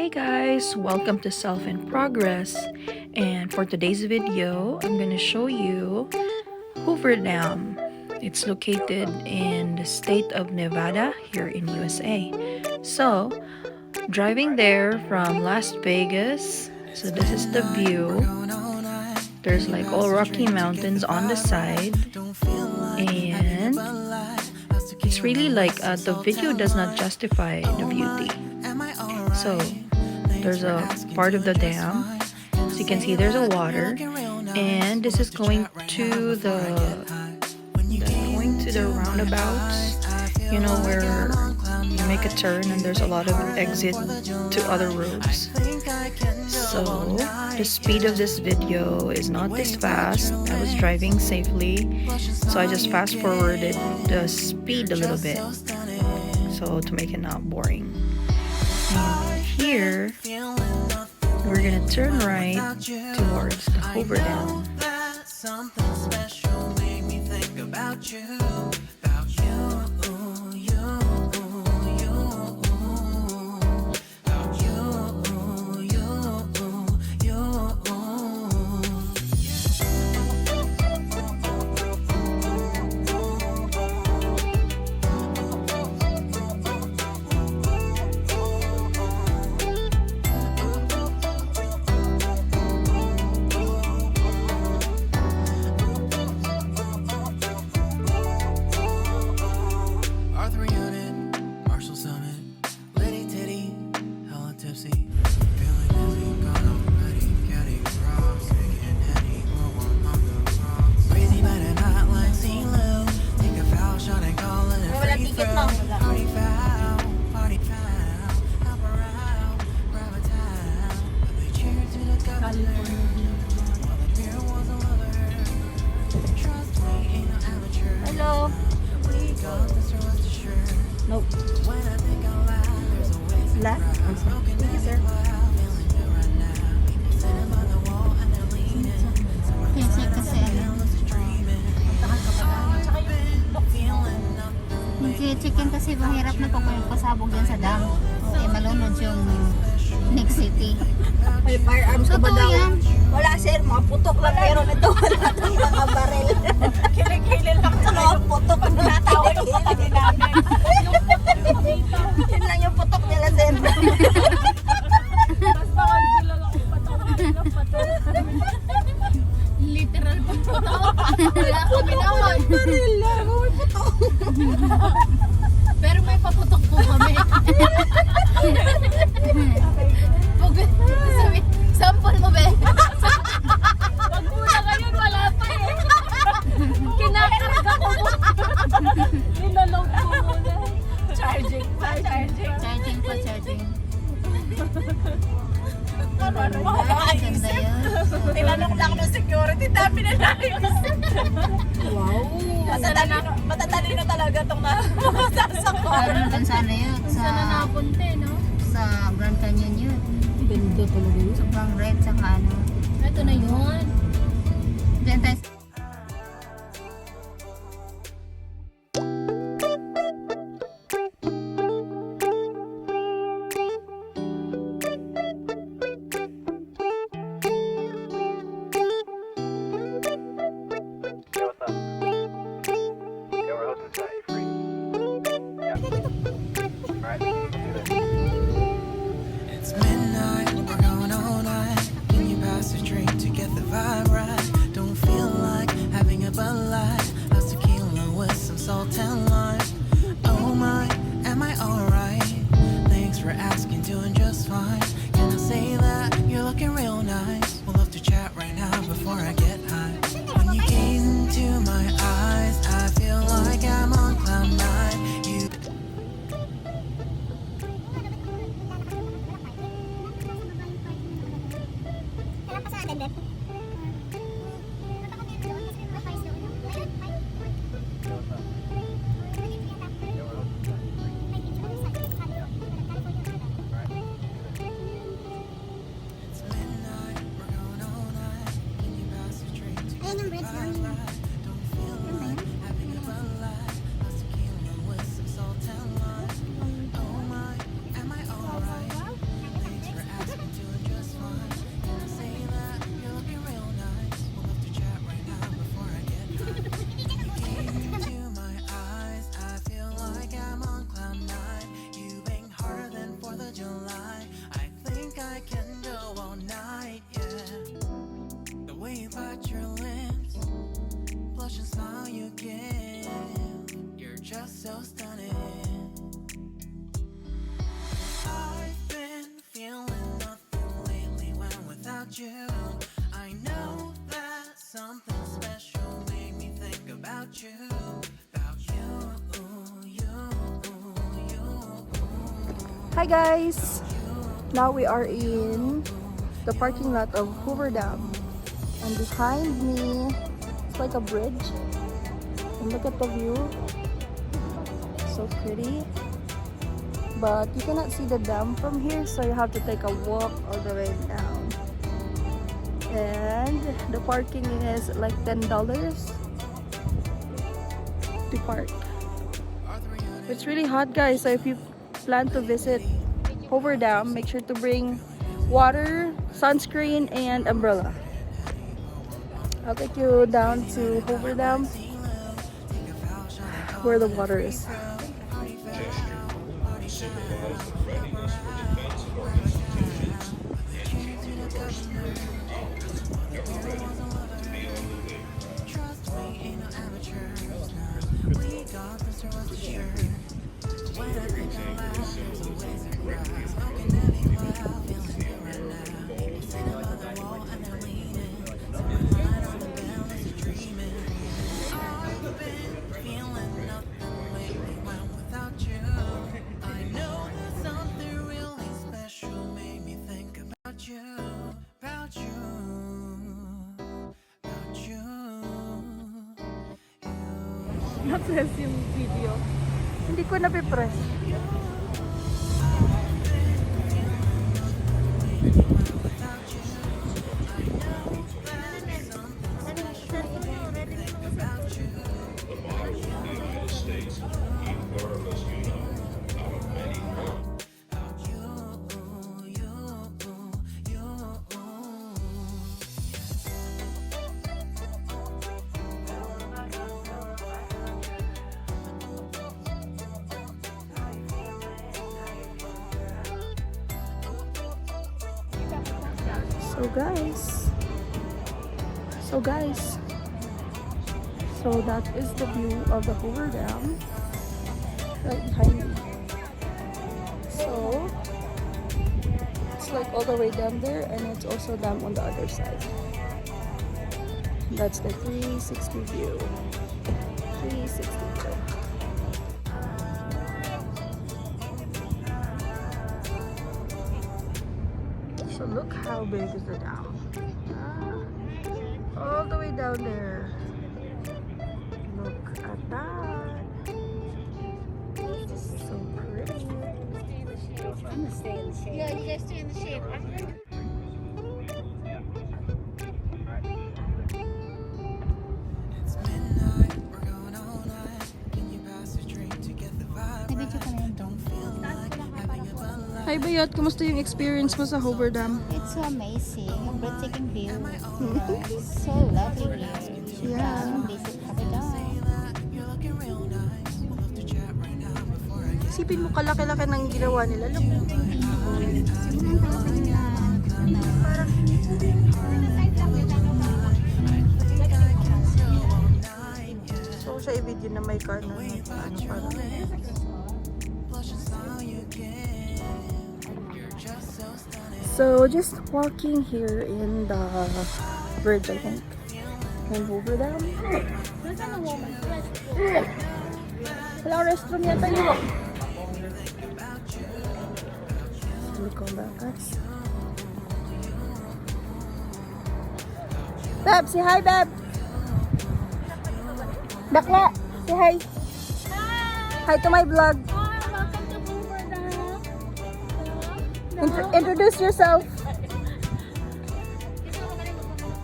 Hi guys, welcome to Self in Progress, and for today's video I'm going to show you Hoover Dam. It's located in the state of Nevada here in USA. So driving there from Las Vegas, so this is the view. There's like all Rocky Mountains on the side, and it's really like the video does not justify the beauty. So there's a part of the dam, so you can see there's a water, and this is going to the roundabouts, you know, where you make a turn and there's a lot of exit to other roads. So the speed of this video is not this fast. I was driving safely, so I just fast forwarded the speed a little bit, so to make it not boring. And here we're gonna turn right towards the Hoover Dam. Something special made me think about you. Hello. Nope. Black? Thank you, sir. Kasi chicken kasi mahirap na pag pasabog yan sa dam. Okay, malunod yung next city. May firearms ka ba daw? Yan. Wala sir, mga putok lang, pero nito wala itong mga baril. Kilikilil lang sa mga putok na natawag yung patagin namin. Yun lang yung putok nila sir. Basta magdulala ko patawagin ng patawag. Literal putok. Wala kami naman. Baril lang, may putok. Pero may paputok po kami. Sabi, sample mo ba? Wag muna ngayon, wala pa eh. Kinakarga ko muna. Linaload ko muna. Charging pa. Charging. Ano mo? Ganda yun. Tinanong lang ng security, dami na naayos. Wow. Matatalino talaga itong masasakot. Parang sana yun. Sana napunte, no? Sa Grand Canyon yun. Ganda talaga yun. Sobrang red sa ano. Ito na yun. Diyan tayo. It's midnight, we're going all night. Can you pass a drink to get the vibe right? Don't feel like having a Bud Light. How's tequila with some salt and lime? Oh my, am I alright? Thanks for asking, doing just fine. Can I say that you're looking real nice? We'll love to chat right now before I get high. When you gaze into my eyes, I feel like I'm on cloud nine. You It's midnight, we're going all night. Can you pass a drink to get the vibe right? Don't feel like having a Bud Light. How's tequila with some salt and lime? Oh my, am I alright? Thanks for Hi guys! Now we are in the parking lot of Hoover Dam. And behind me, it's like a bridge. And look at the view. So pretty. But you cannot see the dam from here, so you have to take a walk all the way down. And the parking is like $10 to park. It's really hot, guys, so if you plan to visit Hoover Dam, make sure to bring water, sunscreen, and umbrella. I'll take you down to Hoover Dam where the water is. Na-press yung video. Hindi ko na-press. So that is the view of the Hoover Dam right behind me. So it's like all the way down there, and it's also dam on the other side. That's the 360 view. 360 view. So look how big is the dam. All the way down there. Look at that. So pretty. I'm gonna stay in the shade. Yeah, you guys stay in the shade. It's midnight, we're going all night. Can you pass a drink to get the vibe right? Don't feel like having a Bud Light. Hi Bayot, kumusta yung experience mo sa Hoover Dam? It's so amazing. A breathtaking view. It's so lovely here. Yeah. Visit Hoover Dam. You're looking real nice. We'd love to chat right now before I get Isipin mo kalaki-laki ng ginawa nila. Look. So siya i-video na may car na ano parang. So just walking here in the bridge, I think, in Hoover Dam. Wala restroom yata yun. Look on that, guys. Beb, say hi, Beb. Bakla, say hi. Hi to my vlog. Introduce yourself.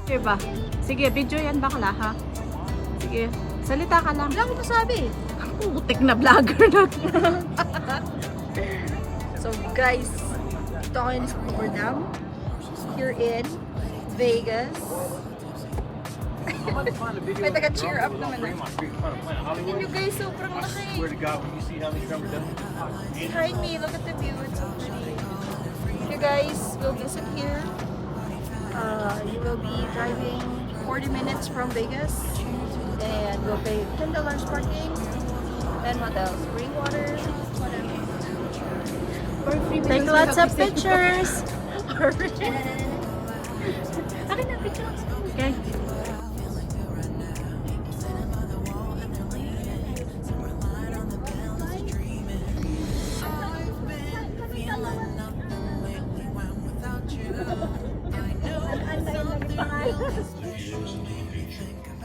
Diba? Sige, video yan bakla ha. Sige, salita ka lang. Wala ko masabi. Ang putik na vlogger na to. So guys, ito ako yung Hoover Dam. Here in Vegas. May taga-cheer up naman na. Tingnan nyo guys, sobrang laki. Behind me, look at the view. It's so pretty. If you guys will visit here, you will be driving 40 minutes from Vegas and will pay $10 parking. And what else? Free water, whatever. Take lots of pictures. Akin na, picture. Okay.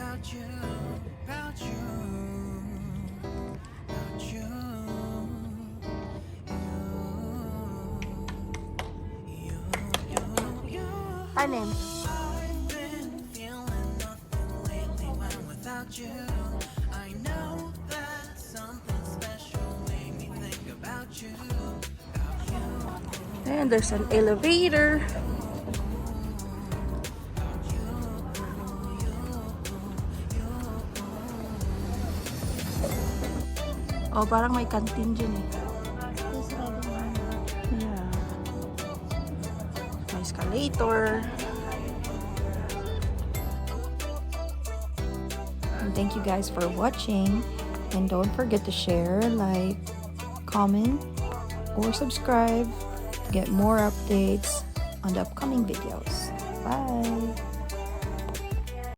about you, about you, about you, you. Hi, name. I've been feeling nothing lately when without you. I know that something special made me think about you, about you. And there's an elevator. Oh, parang may canteen dyan eh. Yeah. May escalator. And thank you guys for watching. And don't forget to share, like, comment, or subscribe to get more updates on the upcoming videos. Bye!